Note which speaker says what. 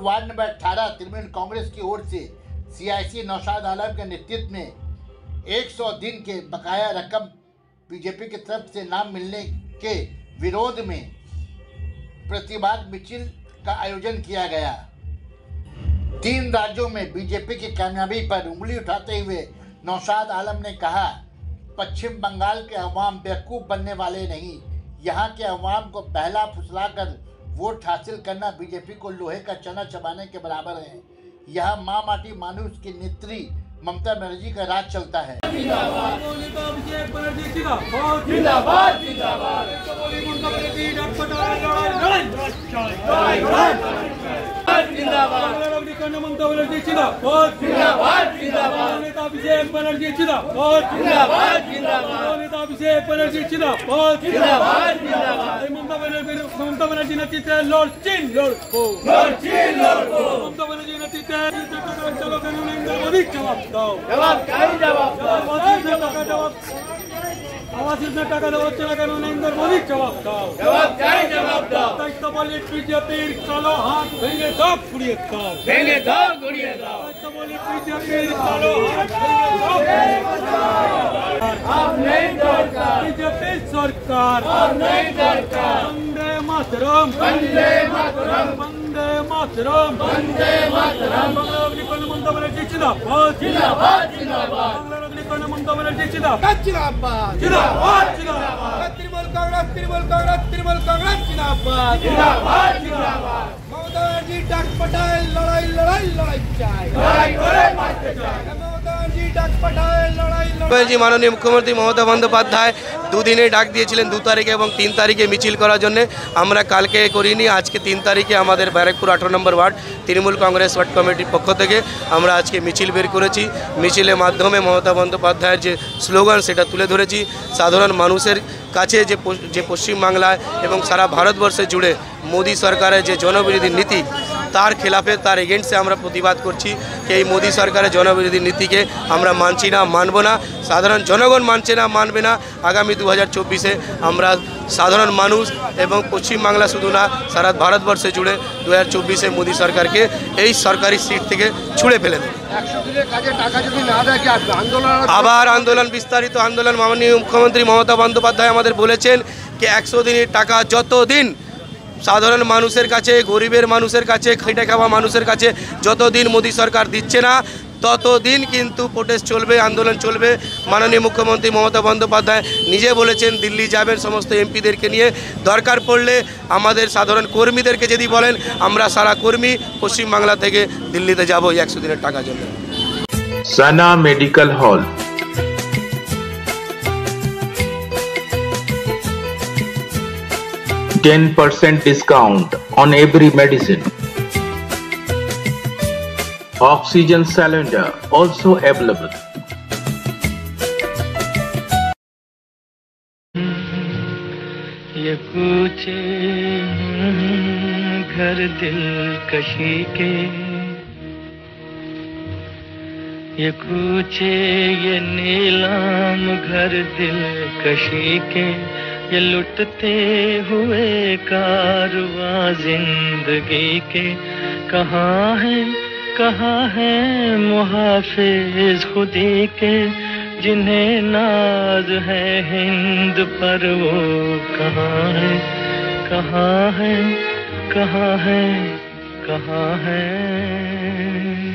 Speaker 1: Ward number 18 Trinamool Congress की ओर से सियासी नौशाद आलम के नेतृत्व में 100 दिन के बकाया रकम बीजेपी की तरफ से ना मिलने के विरोध में प्रतिवाद मिছিল का आयोजन किया गया। 3 राज्यों में बीजेपी की कामयाबी पर उंगली उठाते हुए नौशाद आलम ने कहा, पश्चिम बंगाल के अवाम बेवकूफ़ बनने वाले नहीं, यहाँ के अवाम को बहला फुसलाकर वोट हासिल करना बीजेपी को लोहे का चना चबाने के बराबर है। यहाँ माँ माटी मानुष की नेत्री ममता बनर्जी का राज चलता है।
Speaker 2: ममता बनर्जी जिंदाबाद, नेता अभिषेक बनर्जी जिंदाबाद, नेता अभिषेक बनर्जी जिंदाबाद, ममता बनर्जी नेतृत्व लॉर्ड चीन लॉर्ड को, ममता बनर्जी नेतृत्व चलो नरेंद्र मोदी जवाब दो, आवाज टाका देওয়া হচ্ছে না কেন নরেন্দ্র মোদি জবাব দাও, দায়িত্ব বলে বিজেপির কালো হাত ভেঙে দাও ঘুরিয়ে দাও, দায়িত্ব বলে বিজেপির কালো হাত ভেঙে দাও, বিজেপি সরকার বন্দে মাতরম, বন্দে মাতরম, বাংলা অগ্নিকর্ণ মমতা ব্যানার্জি জিন্দাবাদ, বাংলার অগ্নিকর্ণ মমতা ব্যানার্জি জিন্দাবাদ, तृणमूल कांग्रेस जिंदाबाद, ममता जी डाक पटाए लड़ाई चाय,
Speaker 3: माननीय मुख्यमंत्री ममता बंदोपाध्याय दुदिने डाक दिए 2 तारीखे और 3 तारीखे मिছিল করার জন্য। আমরা কালকে করিনি, আজকে 3 তারিখে আমাদের ব্যারাকপুর 18 নম্বর ওয়ার্ড তৃণমূল কংগ্রেস ওয়ার্ড কমিটির পক্ষ থেকে আমরা আজকে মিছিল বের করেছি। মিছিলের মাধ্যমে মমতা বন্দ্যোপাধ্যায়ের যে স্লোগান সেটা তুলে ধরেছি। সাধারণ মানুষের কাছে যে পশ্চিমবাংলায় এবং সারা ভারতবর্ষে জুড়ে মোদী সরকারের যে জনবিরোধী নীতি তার খেলাফে তার এগেন্স্টে আমরা প্রতিবাদ করছি যে এই মোদী সরকারের জনবিরোধী নীতিকে আমরা মানছি না, মানব না। সাধারণ জনগণ মানছে না, মানবে না। আগামী 2024-এ আমরা সাধারণ মানুষ এবং পশ্চিমবাংলা শুধু না সারা ভারতবর্ষে জুড়ে 2024-এ মোদী সরকারকে এই সরকারি সিট থেকে ছুঁড়ে ফেলে দেব। আবার আন্দোলন, বিস্তারিত আন্দোলন। মাননীয় মুখ্যমন্ত্রী মমতা বন্দ্যোপাধ্যায় আমাদের বলেছেন যে 100 দিনের টাকা যতদিন সাধারণ মানুষের কাছে, গরিবের মানুষের কাছে, খেটে খাওয়া মানুষের কাছে যতদিন মোদী সরকার দিচ্ছে না ততদিন কিন্তু প্রোটেস্ট চলবে, আন্দোলন চলবে। মাননীয় মুখ্যমন্ত্রী মমতা বন্দ্যোপাধ্যায় নিজে বলেছেন দিল্লি যাবেন সমস্ত এমপিদেরকে নিয়ে, দরকার পড়লে আমাদের সাধারণ কর্মীদেরকে যদি বলেন আমরা সারা কর্মী পশ্চিমবাংলা থেকে দিল্লিতে যাব 100 দিনের টাকার জন্য।
Speaker 4: সানা medical hall, $10% discount on every medicine. Oxygen cylinder also available.
Speaker 5: ये पूछे घर दिल कशी के, ये पूछे ये नीलाम घर दिल कशी के, ये लुटते हुए कारवां जिंदगी के, कहाँ है मुहाफिज खुदी के, जिन्हें नाज है हिंद पर वो कहाँ है, कहाँ है, कहाँ है, कहाँ है।